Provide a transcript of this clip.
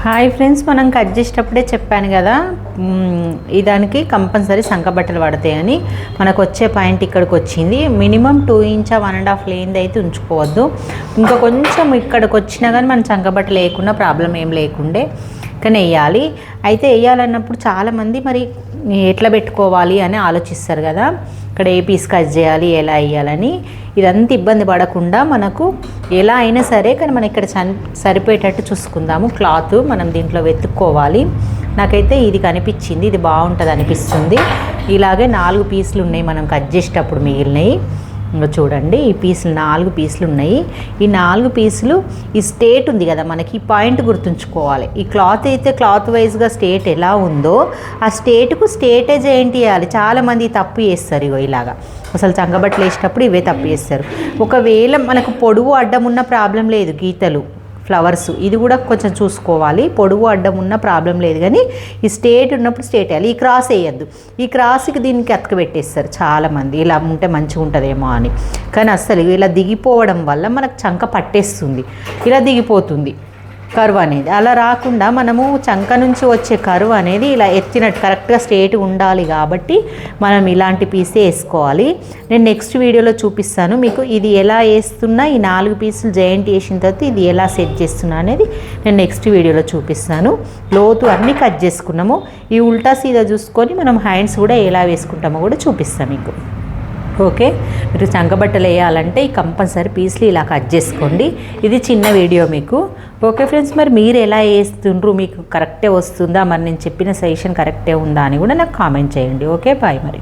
Hi friends, మనం cut చేసేటప్పుడే చెప్పాను కదా, దానికి కంపల్సరీ సంక బట్టలు పడతాయని. మనకు వచ్చే పాయింట్ ఇక్కడికి వచ్చింది. మినిమం 2 ఇంచ్ 1.5 లేనిది అయితే ఉంచుకోవద్దు. ఇంకా కొంచెం ఇక్కడికి వచ్చినా కానీ మన సంక బట్టలు వేయకుండా ప్రాబ్లం ఏం లేకుండే, కానీ వేయాలి. అయితే వేయాలన్నప్పుడు చాలామంది మరి ఎట్లా పెట్టుకోవాలి అని ఆలోచిస్తారు కదా, ఇక్కడ ఏ పీస్ కట్ చేయాలి, ఎలా వేయాలని. ఇదంతా ఇబ్బంది పడకుండా మనకు ఎలా అయినా సరే, కానీ మనం ఇక్కడ సరిపోయేటట్టు చూసుకుందాము. క్లాత్ మనం దీంట్లో వెతుక్కోవాలి. నాకైతే ఇది కనిపించింది, ఇది బాగుంటుంది అనిపిస్తుంది. ఇలాగే 4 పీసులు ఉన్నాయి మనం కట్ చేసేటప్పుడు మిగిలినవి. చూడండి, ఈ పీసులు 4 పీసులు ఉన్నాయి. ఈ 4 పీసులు ఈ స్టేట్ ఉంది కదా మనకి, ఈ పాయింట్ గుర్తుంచుకోవాలి. ఈ క్లాత్ అయితే క్లాత్ వైజ్గా స్టేట్ ఎలా ఉందో ఆ స్టేట్కు స్టేటే జాయింట్ చేయాలి. చాలామంది తప్పు చేస్తారు. ఇగో ఇలాగా అసలు చంగబట్టలు వేసేటప్పుడు ఇవే తప్పు చేస్తారు. ఒకవేళ మనకు పొడవు అడ్డం ఉన్న ప్రాబ్లం లేదు, గీతలు ఫ్లవర్స్ ఇది కూడా కొంచెం చూసుకోవాలి. పొడవు అడ్డం ఉన్న ప్రాబ్లం లేదు, కానీ ఈ స్టేట్ ఉన్నప్పుడు స్టేట్ వేయాలి. ఈ క్రాస్ వేయద్దు. ఈ క్రాస్కి దీనికి అతకబెట్టేస్తారు చాలామంది, ఇలా ఉంటే మంచిగా ఉంటుందేమో అని. కానీ అస్సలు ఇలా దిగిపోవడం వల్ల మనకు చంక పట్టేస్తుంది, ఇలా దిగిపోతుంది కర్వ్ అనేది. అలా రాకుండా మనము చంక నుంచి వచ్చే కర్వ్ అనేది ఇలా ఎత్తినట్టు కరెక్ట్గా స్ట్రేట్ ఉండాలి. కాబట్టి మనం ఇలాంటి పీసే వేసుకోవాలి. నేను నెక్స్ట్ వీడియోలో చూపిస్తాను మీకు ఇది ఎలా వేస్తున్నా. ఈ 4 పీసులు జాయింట్ వేసిన తర్వాత ఇది ఎలా సెట్ చేస్తున్నా అనేది నేను నెక్స్ట్ వీడియోలో చూపిస్తాను. లోతు అన్నీ కట్ చేసుకున్నాము. ఈ ఉల్టా సీదా చూసుకొని మనం హ్యాండ్స్ కూడా ఎలా వేసుకుంటామో కూడా చూపిస్తాను మీకు. ఓకే, మీరు చంకబట్టలు వేయాలంటే ఈ కంపల్సరీ పీస్లు ఇలా కట్ చేసుకోండి. ఇది చిన్న వీడియో మీకు. ఓకే ఫ్రెండ్స్, మరి మీరు ఎలా వేస్తుండ్రు, మీకు కరెక్టే వస్తుందా, మరి నేను చెప్పిన సజెషన్ కరెక్టే ఉందా అని కూడా నాకు కామెంట్ చేయండి. ఓకే, బాయ్ మరి.